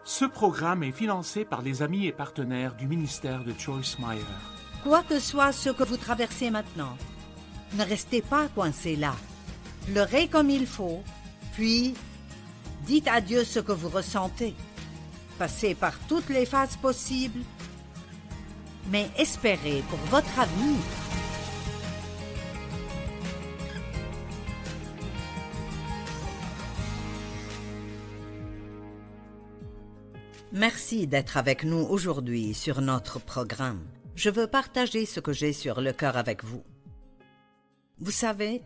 Ce programme est financé par les amis et partenaires du ministère de Joyce Meyer. Quoi que soit ce que vous traversez maintenant, ne restez pas coincé là. Pleurez comme il faut, puis dites à Dieu ce que vous ressentez. Passez par toutes les phases possibles, mais espérez pour votre avenir. Merci d'être avec nous aujourd'hui sur notre programme. Je veux partager ce que j'ai sur le cœur avec vous. Vous savez,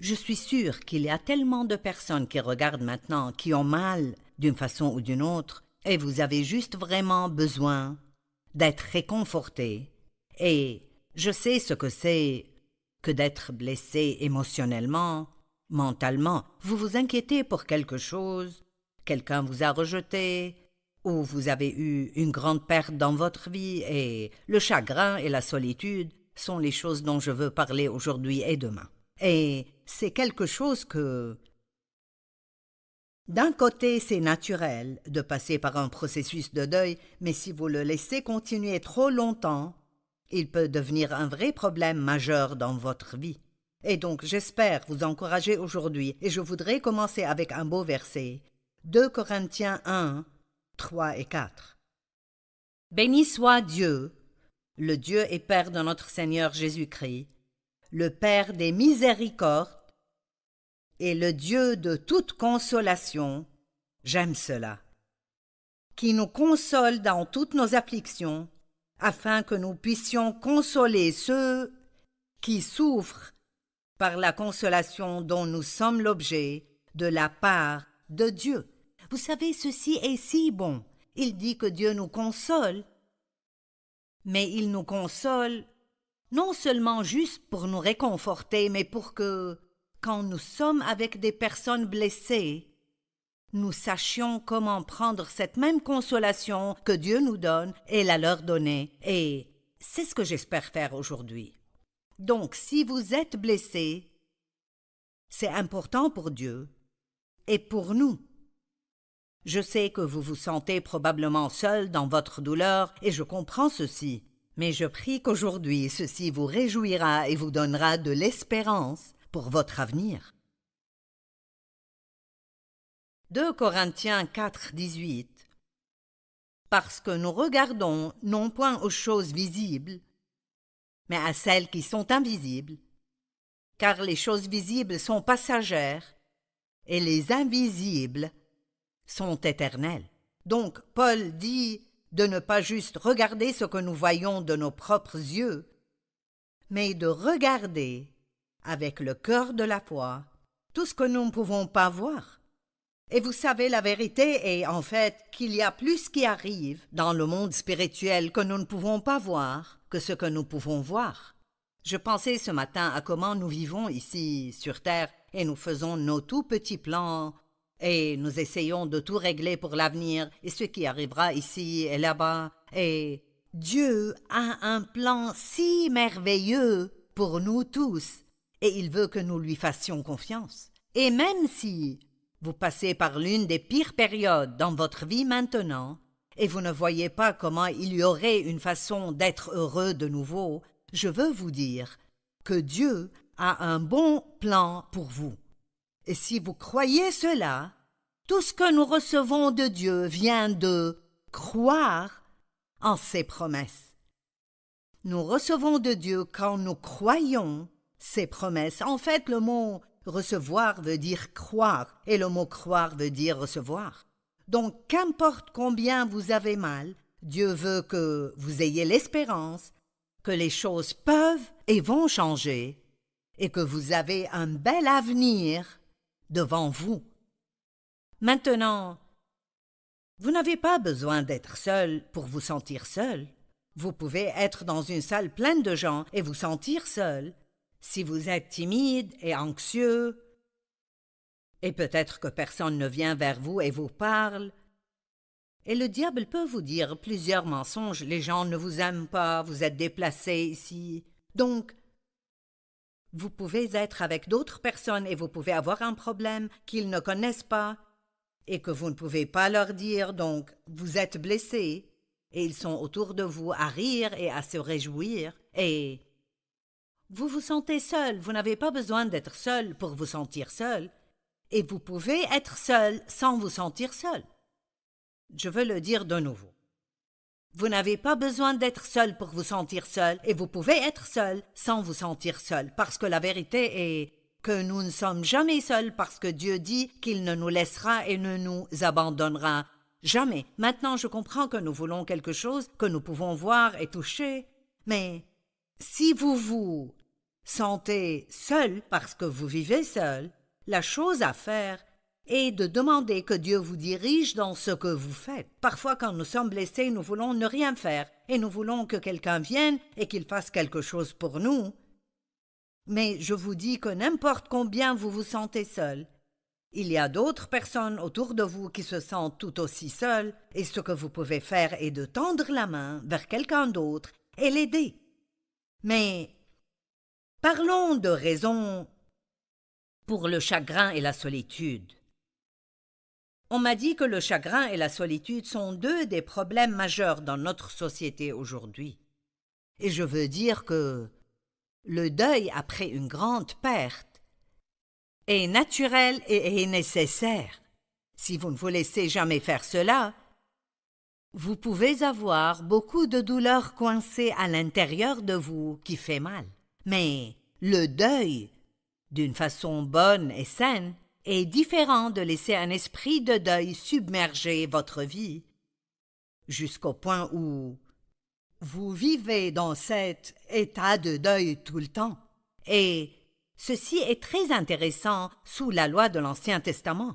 je suis sûre qu'il y a tellement de personnes qui regardent maintenant, qui ont mal d'une façon ou d'une autre, et vous avez juste vraiment besoin d'être réconfortés. Et je sais ce que c'est que d'être blessé émotionnellement, mentalement. Vous vous inquiétez pour quelque chose, quelqu'un vous a rejeté, ou vous avez eu une grande perte dans votre vie, et le chagrin et la solitude sont les choses dont je veux parler aujourd'hui et demain. Et c'est quelque chose que, d'un côté, c'est naturel de passer par un processus de deuil, mais si vous le laissez continuer trop longtemps, il peut devenir un vrai problème majeur dans votre vie. Et donc, j'espère vous encourager aujourd'hui, et je voudrais commencer avec un beau verset. 2 Corinthiens 1, 3 et 4. Béni soit Dieu, le Dieu et Père de notre Seigneur Jésus-Christ, le Père des miséricordes et le Dieu de toute consolation, j'aime cela, qui nous console dans toutes nos afflictions, afin que nous puissions consoler ceux qui souffrent par la consolation dont nous sommes l'objet de la part de Dieu. Vous savez, ceci est si bon. Il dit que Dieu nous console, mais il nous console non seulement juste pour nous réconforter, mais pour que, quand nous sommes avec des personnes blessées, nous sachions comment prendre cette même consolation que Dieu nous donne et la leur donner. Et c'est ce que j'espère faire aujourd'hui. Donc, si vous êtes blessé, c'est important pour Dieu et pour nous. Je sais que vous vous sentez probablement seul dans votre douleur et je comprends ceci, mais je prie qu'aujourd'hui ceci vous réjouira et vous donnera de l'espérance pour votre avenir. 2 Corinthiens 4, 18. Parce que nous regardons non point aux choses visibles, mais à celles qui sont invisibles, car les choses visibles sont passagères et les invisibles sont éternels. Donc, Paul dit de ne pas juste regarder ce que nous voyons de nos propres yeux, mais de regarder avec le cœur de la foi tout ce que nous ne pouvons pas voir. Et vous savez, la vérité est en fait qu'il y a plus qui arrive dans le monde spirituel que nous ne pouvons pas voir que ce que nous pouvons voir. Je pensais ce matin à comment nous vivons ici sur Terre et nous faisons nos tout petits plans et nous essayons de tout régler pour l'avenir et ce qui arrivera ici et là-bas. Et Dieu a un plan si merveilleux pour nous tous et il veut que nous lui fassions confiance. Et même si vous passez par l'une des pires périodes dans votre vie maintenant et vous ne voyez pas comment il y aurait une façon d'être heureux de nouveau, je veux vous dire que Dieu a un bon plan pour vous. Et si vous croyez cela, tout ce que nous recevons de Dieu vient de croire en ses promesses. Nous recevons de Dieu quand nous croyons ses promesses. En fait, le mot recevoir veut dire croire, et le mot croire veut dire recevoir. Donc, qu'importe combien vous avez mal, Dieu veut que vous ayez l'espérance que les choses peuvent et vont changer, et que vous avez un bel avenir devant vous. Maintenant, vous n'avez pas besoin d'être seul pour vous sentir seul. Vous pouvez être dans une salle pleine de gens et vous sentir seul. Si vous êtes timide et anxieux, et peut-être que personne ne vient vers vous et vous parle, et le diable peut vous dire plusieurs mensonges, les gens ne vous aiment pas, vous êtes déplacé ici. Donc, vous pouvez être avec d'autres personnes et vous pouvez avoir un problème qu'ils ne connaissent pas, et que vous ne pouvez pas leur dire, donc vous êtes blessé, et ils sont autour de vous à rire et à se réjouir, et vous vous sentez seul. Vous n'avez pas besoin d'être seul pour vous sentir seul, et vous pouvez être seul sans vous sentir seul. Je veux le dire de nouveau. Vous n'avez pas besoin d'être seul pour vous sentir seul, et vous pouvez être seul sans vous sentir seul, parce que la vérité est que nous ne sommes jamais seuls, parce que Dieu dit qu'il ne nous laissera et ne nous abandonnera jamais. Maintenant, je comprends que nous voulons quelque chose que nous pouvons voir et toucher, mais si vous vous sentez seul parce que vous vivez seul, la chose à faire et de demander que Dieu vous dirige dans ce que vous faites. Parfois, quand nous sommes blessés, nous voulons ne rien faire, et nous voulons que quelqu'un vienne et qu'il fasse quelque chose pour nous. Mais je vous dis que n'importe combien vous vous sentez seul, il y a d'autres personnes autour de vous qui se sentent tout aussi seules, et ce que vous pouvez faire est de tendre la main vers quelqu'un d'autre et l'aider. Mais parlons de raisons pour le chagrin et la solitude. On m'a dit que le chagrin et la solitude sont deux des problèmes majeurs dans notre société aujourd'hui. Et je veux dire que le deuil après une grande perte est naturel et est nécessaire. Si vous ne vous laissez jamais faire cela, vous pouvez avoir beaucoup de douleurs coincées à l'intérieur de vous qui fait mal. Mais le deuil, d'une façon bonne et saine, est différent de laisser un esprit de deuil submerger votre vie, jusqu'au point où vous vivez dans cet état de deuil tout le temps. Et ceci est très intéressant sous la loi de l'Ancien Testament.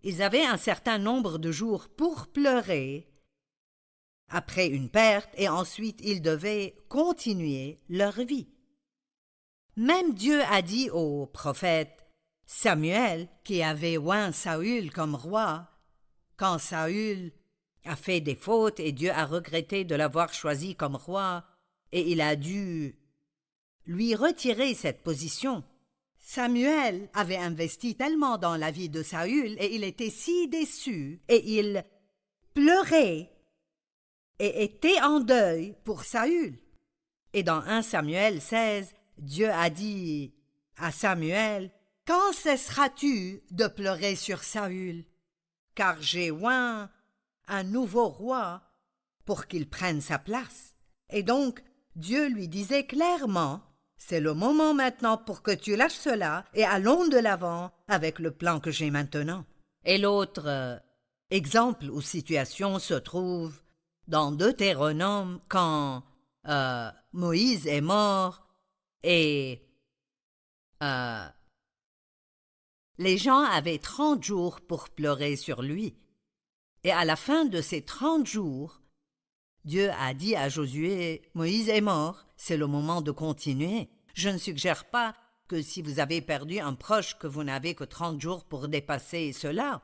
Ils avaient un certain nombre de jours pour pleurer après une perte, et ensuite ils devaient continuer leur vie. Même Dieu a dit au prophète Samuel, qui avait oint Saül comme roi, quand Saül a fait des fautes et Dieu a regretté de l'avoir choisi comme roi, et il a dû lui retirer cette position. Samuel avait investi tellement dans la vie de Saül et il était si déçu, et il pleurait et était en deuil pour Saül. Et dans 1 Samuel 16, Dieu a dit à Samuel: « Quand cesseras-tu de pleurer sur Saül? Car j'ai oint un nouveau roi pour qu'il prenne sa place. » Et donc, Dieu lui disait clairement: « C'est le moment maintenant pour que tu lâches cela et allons de l'avant avec le plan que j'ai maintenant. » Et l'autre exemple ou situation se trouve dans Deutéronome quand Moïse est mort et les gens avaient 30 jours pour pleurer sur lui. Et à la fin de ces 30 jours, Dieu a dit à Josué: « Moïse est mort, c'est le moment de continuer. » Je ne suggère pas que si vous avez perdu un proche que vous n'avez que 30 jours pour dépasser cela.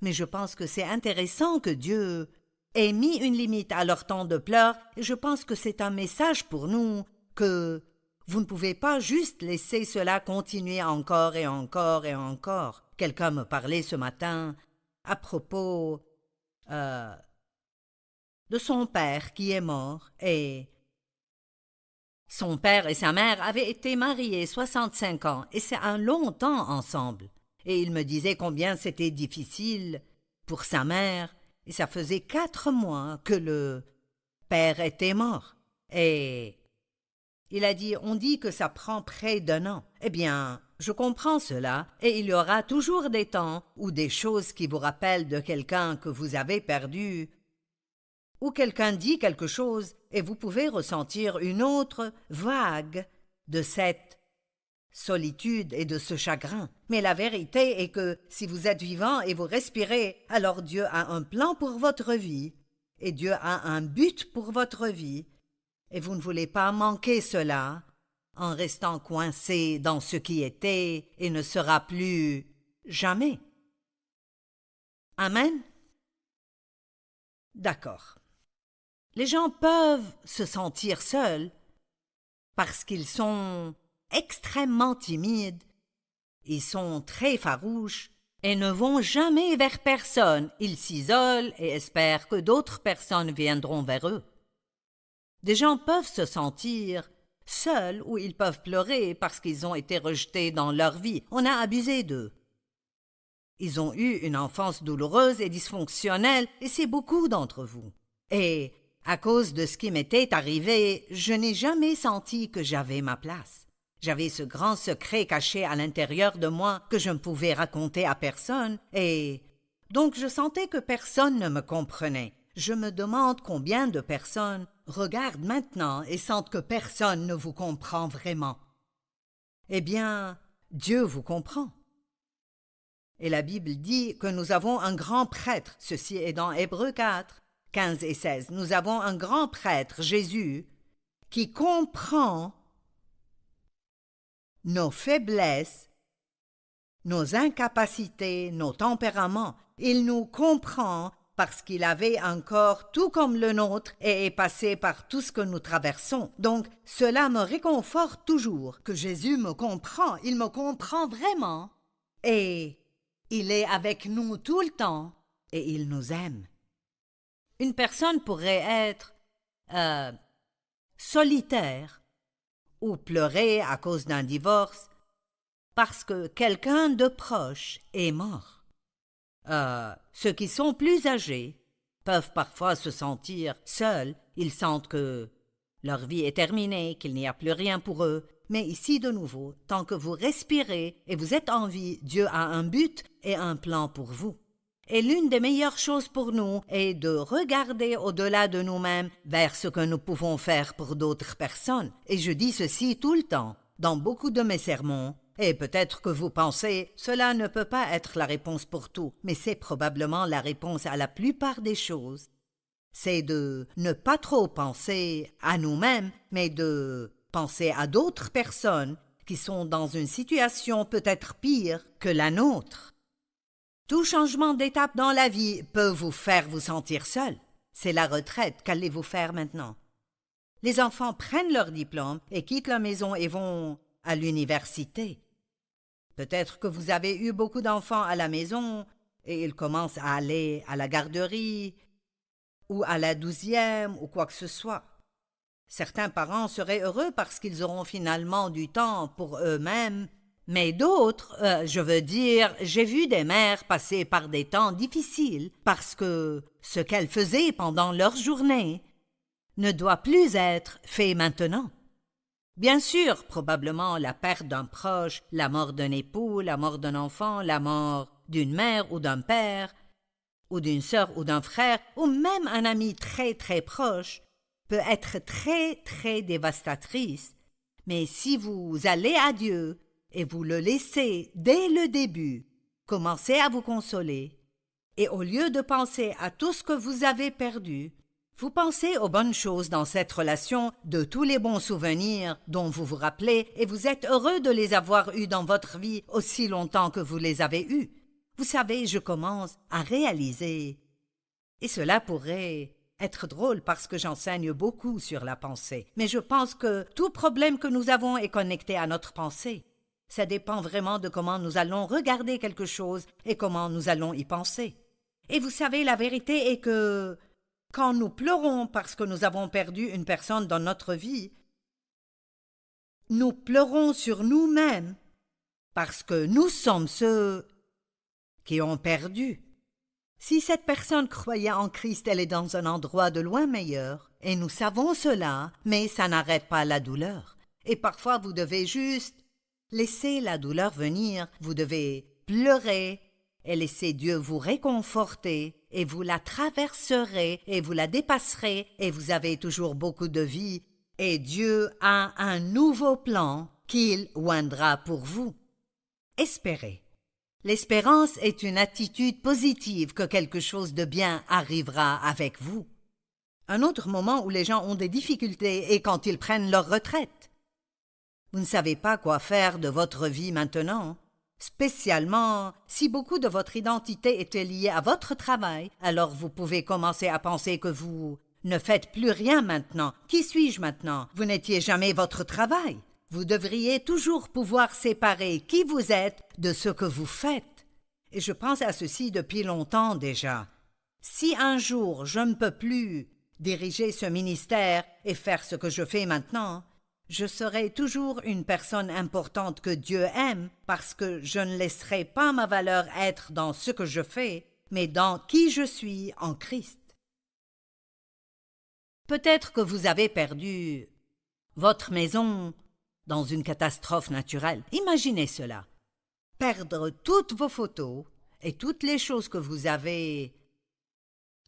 Mais je pense que c'est intéressant que Dieu ait mis une limite à leur temps de pleurs, et je pense que c'est un message pour nous que vous ne pouvez pas juste laisser cela continuer encore et encore et encore. Quelqu'un me parlait ce matin à propos de son père qui est mort, et son père et sa mère avaient été mariés 65 ans, et c'est un long temps ensemble. Et il me disait combien c'était difficile pour sa mère, et ça faisait 4 mois que le père était mort. Et il a dit: « On dit que ça prend près d'1 an. » Eh bien, je comprends cela, et il y aura toujours des temps ou des choses qui vous rappellent de quelqu'un que vous avez perdu, ou quelqu'un dit quelque chose, et vous pouvez ressentir une autre vague de cette solitude et de ce chagrin. Mais la vérité est que si vous êtes vivant et vous respirez, alors Dieu a un plan pour votre vie, et Dieu a un but pour votre vie, et vous ne voulez pas manquer cela en restant coincé dans ce qui était et ne sera plus jamais. Amen? D'accord. Les gens peuvent se sentir seuls parce qu'ils sont extrêmement timides, ils sont très farouches et ne vont jamais vers personne. Ils s'isolent et espèrent que d'autres personnes viendront vers eux. Des gens peuvent se sentir seuls ou ils peuvent pleurer parce qu'ils ont été rejetés dans leur vie. On a abusé d'eux. Ils ont eu une enfance douloureuse et dysfonctionnelle, et c'est beaucoup d'entre vous. Et à cause de ce qui m'était arrivé, je n'ai jamais senti que j'avais ma place. J'avais ce grand secret caché à l'intérieur de moi que je ne pouvais raconter à personne, et donc je sentais que personne ne me comprenait. Je me demande combien de personnes regardent maintenant et sentent que personne ne vous comprend vraiment. Eh bien, Dieu vous comprend. Et la Bible dit que nous avons un grand prêtre. Ceci est dans Hébreux 4, 15 et 16. Nous avons un grand prêtre, Jésus, qui comprend nos faiblesses, nos incapacités, nos tempéraments. Il nous comprend parce qu'il avait un corps tout comme le nôtre et est passé par tout ce que nous traversons. Donc, cela me réconforte toujours que Jésus me comprend. Il me comprend vraiment. Et il est avec nous tout le temps et il nous aime. Une personne pourrait être solitaire ou pleurer à cause d'un divorce parce que quelqu'un de proche est mort. Ceux qui sont plus âgés peuvent parfois se sentir seuls. Ils sentent que leur vie est terminée, qu'il n'y a plus rien pour eux. Mais ici, de nouveau, tant que vous respirez et vous êtes en vie, Dieu a un but et un plan pour vous. Et l'une des meilleures choses pour nous est de regarder au-delà de nous-mêmes vers ce que nous pouvons faire pour d'autres personnes. Et je dis ceci tout le temps, dans beaucoup de mes sermons. Et peut-être que vous pensez, cela ne peut pas être la réponse pour tout, mais c'est probablement la réponse à la plupart des choses. C'est de ne pas trop penser à nous-mêmes, mais de penser à d'autres personnes qui sont dans une situation peut-être pire que la nôtre. Tout changement d'étape dans la vie peut vous faire vous sentir seul. C'est la retraite. Qu'allez-vous faire maintenant? Les enfants prennent leur diplôme et quittent la maison et vont à l'université. Peut-être que vous avez eu beaucoup d'enfants à la maison et ils commencent à aller à la garderie ou à la 12e ou quoi que ce soit. Certains parents seraient heureux parce qu'ils auront finalement du temps pour eux-mêmes, mais d'autres, j'ai vu des mères passer par des temps difficiles parce que ce qu'elles faisaient pendant leur journée ne doit plus être fait maintenant. Bien sûr, probablement la perte d'un proche, la mort d'un époux, la mort d'un enfant, la mort d'une mère ou d'un père, ou d'une sœur ou d'un frère, ou même un ami très très proche, peut être très très dévastatrice. Mais si vous allez à Dieu et vous le laissez dès le début, commencez à vous consoler, et au lieu de penser à tout ce que vous avez perdu, vous pensez aux bonnes choses dans cette relation, de tous les bons souvenirs dont vous vous rappelez, et vous êtes heureux de les avoir eus dans votre vie aussi longtemps que vous les avez eus. Vous savez, je commence à réaliser, et cela pourrait être drôle parce que j'enseigne beaucoup sur la pensée, mais je pense que tout problème que nous avons est connecté à notre pensée. Ça dépend vraiment de comment nous allons regarder quelque chose et comment nous allons y penser. Et vous savez, la vérité est que quand nous pleurons parce que nous avons perdu une personne dans notre vie, nous pleurons sur nous-mêmes parce que nous sommes ceux qui ont perdu. Si cette personne croyait en Christ, elle est dans un endroit de loin meilleur, et nous savons cela, mais ça n'arrête pas la douleur. Et parfois vous devez juste laisser la douleur venir, vous devez pleurer et laisser Dieu vous réconforter, et vous la traverserez et vous la dépasserez, et vous avez toujours beaucoup de vie, et Dieu a un nouveau plan qu'il oindra pour vous. Espérez. L'espérance est une attitude positive que quelque chose de bien arrivera avec vous. Un autre moment où les gens ont des difficultés est quand ils prennent leur retraite. Vous ne savez pas quoi faire de votre vie maintenant, spécialement si beaucoup de votre identité était liée à votre travail, alors vous pouvez commencer à penser que vous ne faites plus rien maintenant. Qui suis-je maintenant? Vous n'étiez jamais votre travail. Vous devriez toujours pouvoir séparer qui vous êtes de ce que vous faites. et je pense à ceci depuis longtemps déjà. Si un jour je ne peux plus diriger ce ministère et faire ce que je fais maintenant, je serai toujours une personne importante que Dieu aime parce que je ne laisserai pas ma valeur être dans ce que je fais, mais dans qui je suis en Christ. Peut-être que vous avez perdu votre maison dans une catastrophe naturelle. Imaginez cela. Perdre toutes vos photos et toutes les choses que vous avez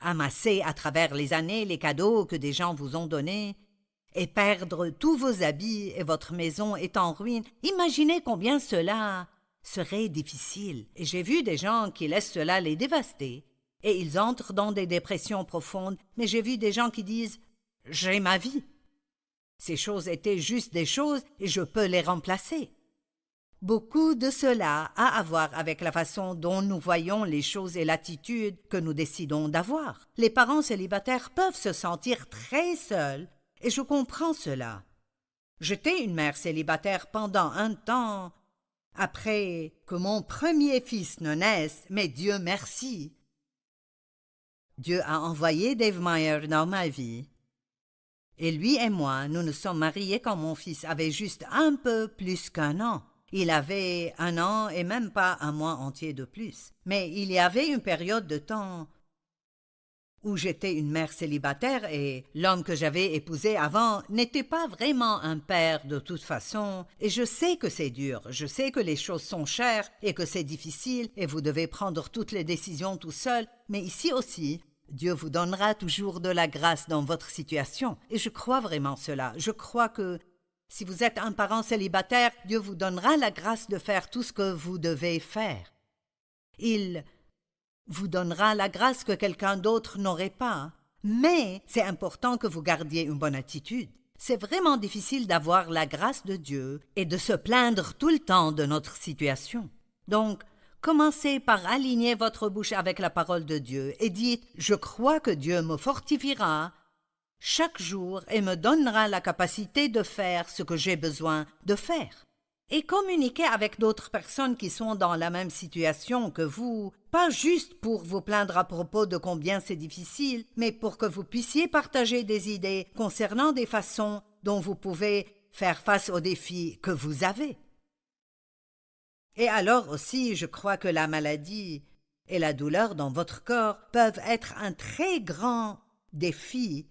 amassées à travers les années, les cadeaux que des gens vous ont donnés, et perdre tous vos habits et votre maison est en ruine. Imaginez combien cela serait difficile. Et j'ai vu des gens qui laissent cela les dévaster, et ils entrent dans des dépressions profondes, mais j'ai vu des gens qui disent « J'ai ma vie ». Ces choses étaient juste des choses et je peux les remplacer. Beaucoup de cela a à voir avec la façon dont nous voyons les choses et l'attitude que nous décidons d'avoir. Les parents célibataires peuvent se sentir très seuls et je comprends cela. J'étais une mère célibataire pendant un temps, après que mon premier fils ne naisse, mais Dieu merci. Dieu a envoyé Dave Meyer dans ma vie. Et lui et moi, nous nous sommes mariés quand mon fils avait juste un peu plus qu'1 an. Il avait 1 an et même pas un mois entier de plus. Mais il y avait une période de temps où j'étais une mère célibataire et l'homme que j'avais épousé avant n'était pas vraiment un père de toute façon. Et je sais que c'est dur, je sais que les choses sont chères et que c'est difficile et vous devez prendre toutes les décisions tout seul. Mais ici aussi, Dieu vous donnera toujours de la grâce dans votre situation. Et je crois vraiment cela. Je crois que si vous êtes un parent célibataire, Dieu vous donnera la grâce de faire tout ce que vous devez faire. Il vous donnera la grâce que quelqu'un d'autre n'aurait pas. Mais c'est important que vous gardiez une bonne attitude. C'est vraiment difficile d'avoir la grâce de Dieu et de se plaindre tout le temps de notre situation. Donc, commencez par aligner votre bouche avec la parole de Dieu et dites « Je crois que Dieu me fortifiera chaque jour et me donnera la capacité de faire ce que j'ai besoin de faire. » Et communiquez avec d'autres personnes qui sont dans la même situation que vous, pas juste pour vous plaindre à propos de combien c'est difficile, mais pour que vous puissiez partager des idées concernant des façons dont vous pouvez faire face aux défis que vous avez. Et alors aussi, je crois que la maladie et la douleur dans votre corps peuvent être un très grand défi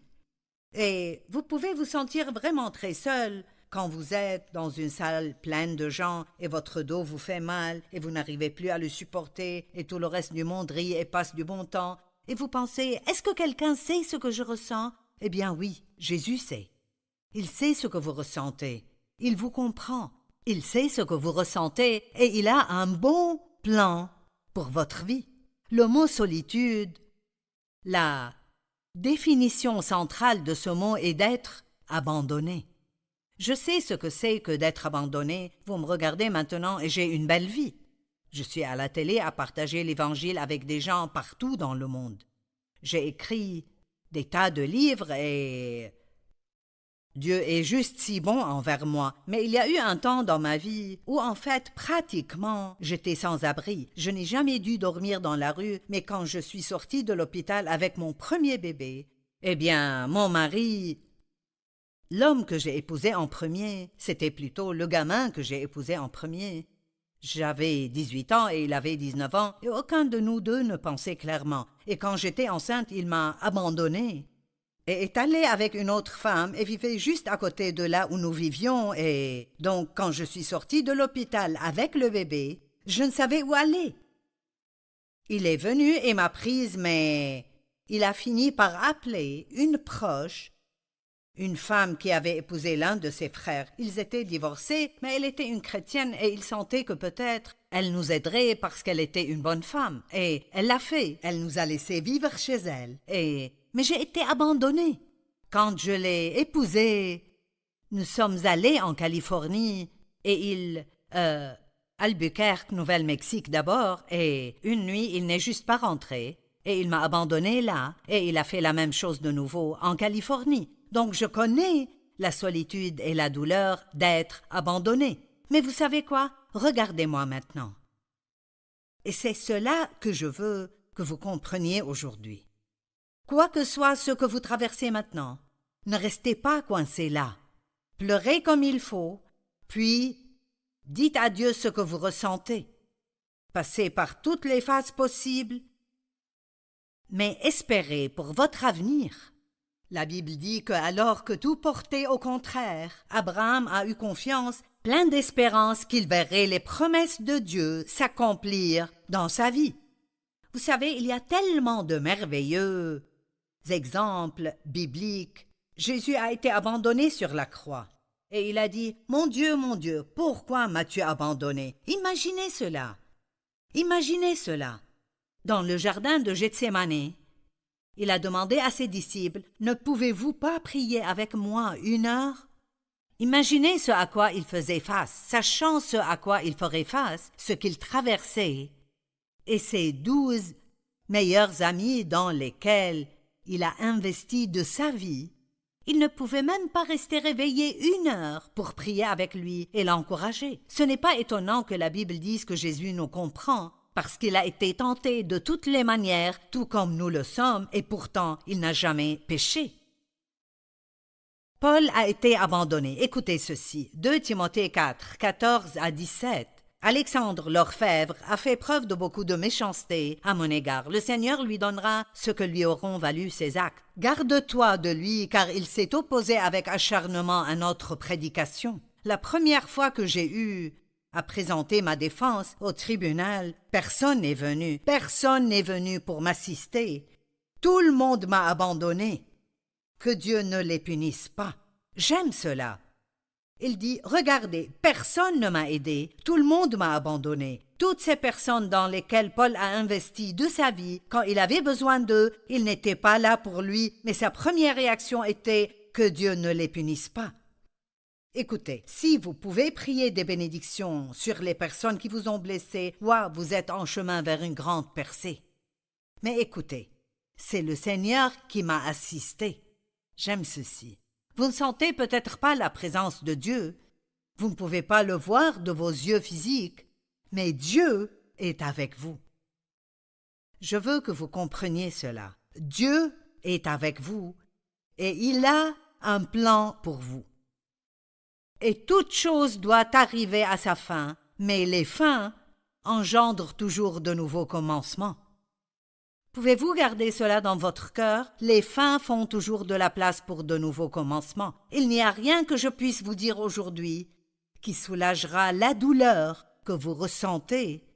et vous pouvez vous sentir vraiment très seul quand vous êtes dans une salle pleine de gens et votre dos vous fait mal et vous n'arrivez plus à le supporter et tout le reste du monde rit et passe du bon temps et vous pensez « Est-ce que quelqu'un sait ce que je ressens ?» Eh bien oui, Jésus sait. Il sait ce que vous ressentez. Il vous comprend. Il sait ce que vous ressentez et il a un bon plan pour votre vie. Le mot solitude, la définition centrale de ce mot est d'être abandonné. Je sais ce que c'est que d'être abandonné. Vous me regardez maintenant et j'ai une belle vie. Je suis à la télé à partager l'Évangile avec des gens partout dans le monde. J'ai écrit des tas de livres et Dieu est juste si bon envers moi, mais il y a eu un temps dans ma vie où en fait pratiquement j'étais sans abri. Je n'ai jamais dû dormir dans la rue, mais quand je suis sortie de l'hôpital avec mon premier bébé, eh bien mon mari, l'homme que j'ai épousé en premier, c'était plutôt le gamin que j'ai épousé en premier. J'avais 18 ans et il avait 19 ans et aucun de nous deux ne pensait clairement. Et quand j'étais enceinte, il m'a abandonnée. Et est allé avec une autre femme et vivait juste à côté de là où nous vivions et donc quand je suis sortie de l'hôpital avec le bébé, je ne savais où aller. Il est venu et m'a prise mais il a fini par appeler une proche, une femme qui avait épousé l'un de ses frères. Ils étaient divorcés mais elle était une chrétienne et il sentait que peut-être elle nous aiderait parce qu'elle était une bonne femme. Et elle l'a fait, elle nous a laissé vivre chez elle mais j'ai été abandonnée. Quand je l'ai épousé, nous sommes allés en Californie et Albuquerque, Nouvelle-Mexique d'abord, et une nuit, il n'est juste pas rentré, et il m'a abandonnée là, et il a fait la même chose de nouveau en Californie. Donc je connais la solitude et la douleur d'être abandonné. Mais vous savez quoi? Regardez-moi maintenant. Et c'est cela que je veux que vous compreniez aujourd'hui. Quoi que soit ce que vous traversez maintenant, ne restez pas coincés là. Pleurez comme il faut, puis dites à Dieu ce que vous ressentez. Passez par toutes les phases possibles, mais espérez pour votre avenir. La Bible dit que alors que tout portait au contraire, Abraham a eu confiance, plein d'espérance qu'il verrait les promesses de Dieu s'accomplir dans sa vie. Vous savez, il y a tellement de merveilleux exemples bibliques. Jésus a été abandonné sur la croix. Et il a dit, mon Dieu, pourquoi m'as-tu abandonné? Imaginez cela. Imaginez cela. Dans le jardin de Gethsémani, il a demandé à ses disciples, ne pouvez-vous pas prier avec moi 1 heure? Imaginez ce à quoi il faisait face, sachant ce à quoi il ferait face, ce qu'il traversait, et ses 12 meilleurs amis dans lesquels il a investi de sa vie. Il ne pouvait même pas rester réveillé 1 heure pour prier avec lui et l'encourager. Ce n'est pas étonnant que la Bible dise que Jésus nous comprend, parce qu'il a été tenté de toutes les manières, tout comme nous le sommes, et pourtant il n'a jamais péché. Paul a été abandonné. Écoutez ceci, 2 Timothée 4, 14 à 17. Alexandre l'orfèvre a fait preuve de beaucoup de méchanceté à mon égard. Le Seigneur lui donnera ce que lui auront valu ses actes. Garde-toi de lui, car il s'est opposé avec acharnement à notre prédication. La première fois que j'ai eu à présenter ma défense au tribunal, personne n'est venu pour m'assister. Tout le monde m'a abandonné. Que Dieu ne les punisse pas. J'aime cela. Il dit, regardez, personne ne m'a aidé, tout le monde m'a abandonné. Toutes ces personnes dans lesquelles Paul a investi de sa vie, quand il avait besoin d'eux, ils n'étaient pas là pour lui, mais sa première réaction était que Dieu ne les punisse pas. Écoutez, si vous pouvez prier des bénédictions sur les personnes qui vous ont blessé, vous êtes en chemin vers une grande percée. Mais écoutez, c'est le Seigneur qui m'a assisté. J'aime ceci. Vous ne sentez peut-être pas la présence de Dieu. Vous ne pouvez pas le voir de vos yeux physiques, mais Dieu est avec vous. Je veux que vous compreniez cela. Dieu est avec vous et il a un plan pour vous. Et toute chose doit arriver à sa fin, mais les fins engendrent toujours de nouveaux commencements. Pouvez-vous garder cela dans votre cœur? Les fins font toujours de la place pour de nouveaux commencements. Il n'y a rien que je puisse vous dire aujourd'hui qui soulagera la douleur que vous ressentez.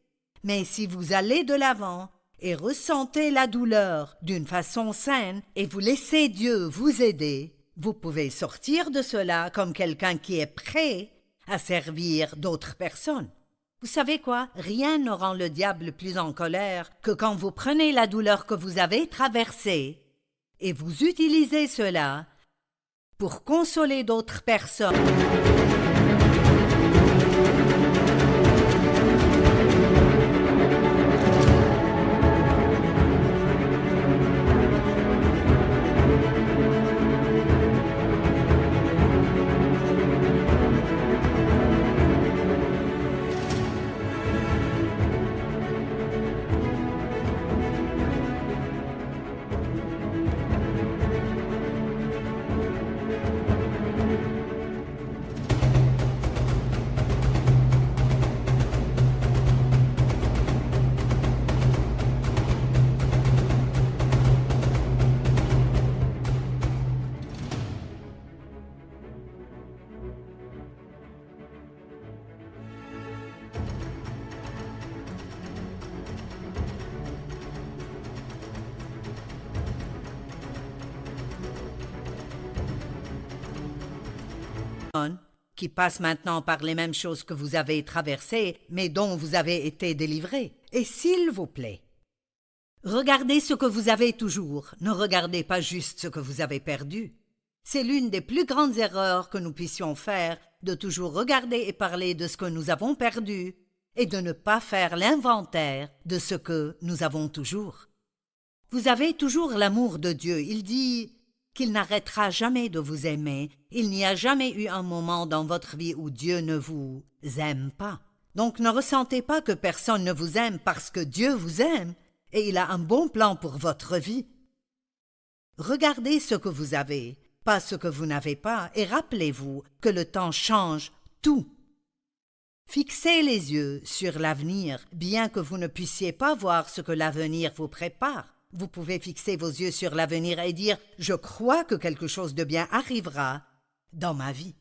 Mais si vous allez de l'avant et ressentez la douleur d'une façon saine et vous laissez Dieu vous aider, vous pouvez sortir de cela comme quelqu'un qui est prêt à servir d'autres personnes. Vous savez quoi? Rien ne rend le diable plus en colère que quand vous prenez la douleur que vous avez traversée et vous utilisez cela pour consoler d'autres personnes. Qui passent maintenant par les mêmes choses que vous avez traversées, mais dont vous avez été délivrés. Et s'il vous plaît, regardez ce que vous avez toujours, ne regardez pas juste ce que vous avez perdu. C'est l'une des plus grandes erreurs que nous puissions faire, de toujours regarder et parler de ce que nous avons perdu, et de ne pas faire l'inventaire de ce que nous avons toujours. Vous avez toujours l'amour de Dieu, il dit qu'il n'arrêtera jamais de vous aimer. Il n'y a jamais eu un moment dans votre vie où Dieu ne vous aime pas. Donc ne ressentez pas que personne ne vous aime parce que Dieu vous aime et il a un bon plan pour votre vie. Regardez ce que vous avez, pas ce que vous n'avez pas, et rappelez-vous que le temps change tout. Fixez les yeux sur l'avenir, bien que vous ne puissiez pas voir ce que l'avenir vous prépare. Vous pouvez fixer vos yeux sur l'avenir et dire « Je crois que quelque chose de bien arrivera dans ma vie. »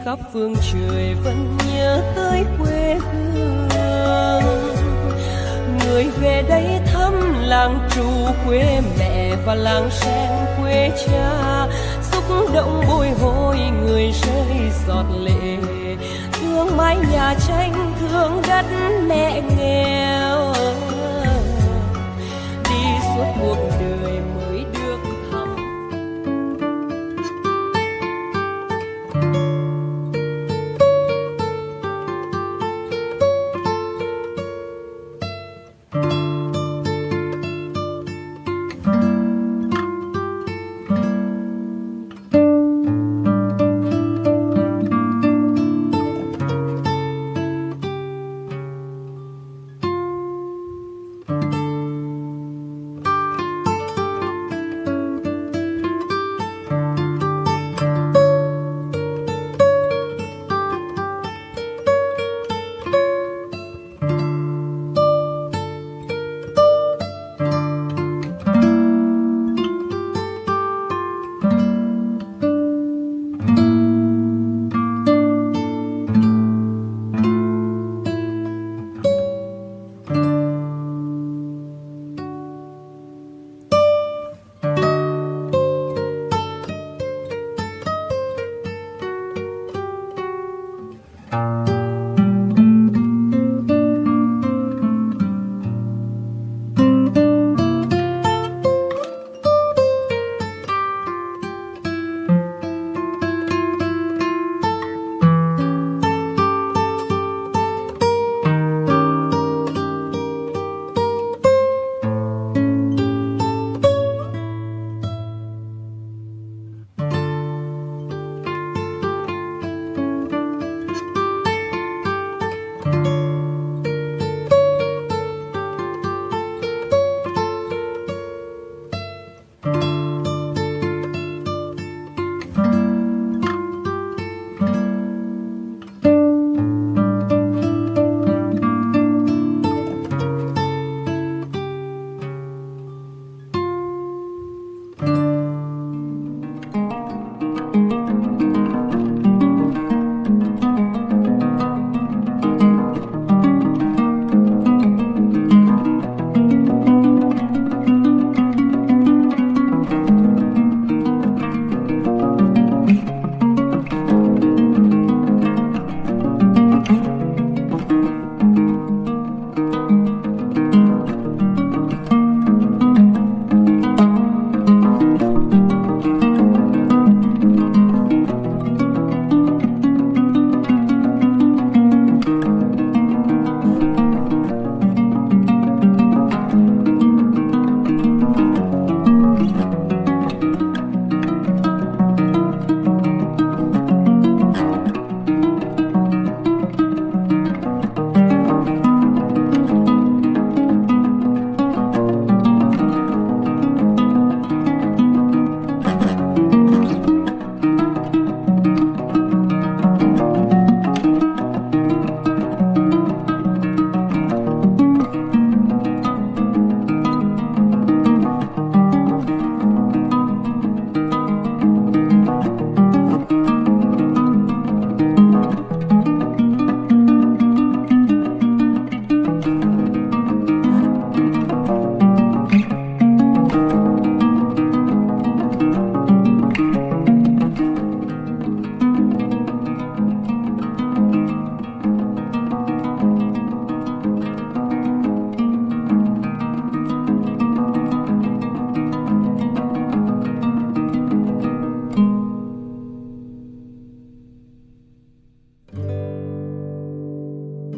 khắp phương trời vẫn nhớ tới quê hương. Người về đây thăm làng trù quê mẹ và làng sen quê cha, xúc động bồi hồi người rơi giọt lệ, thương mái nhà tranh thương đất mẹ nghèo. Đi suốt cuộc đời mới được thăm.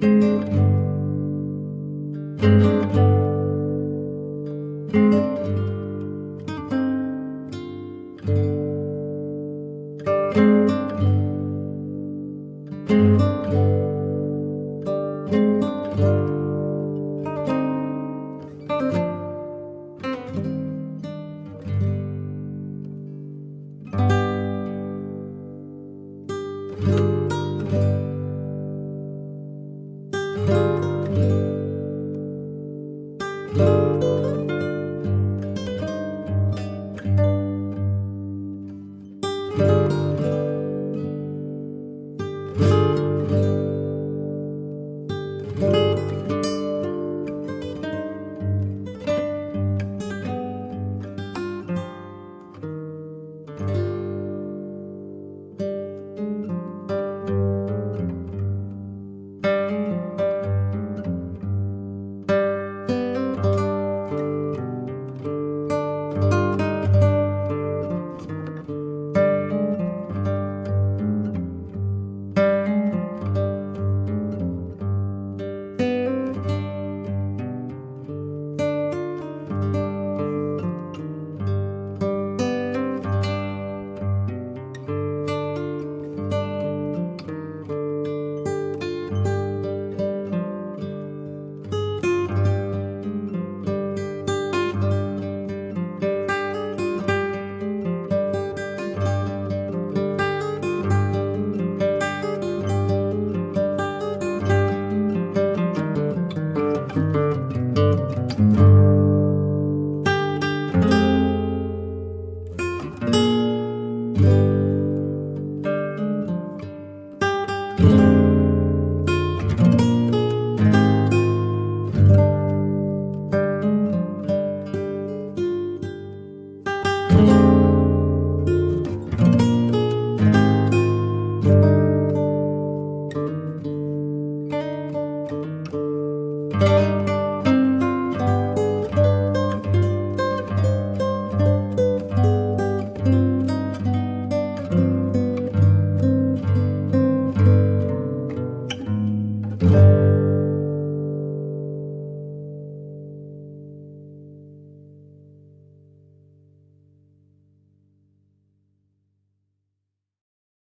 Thank you.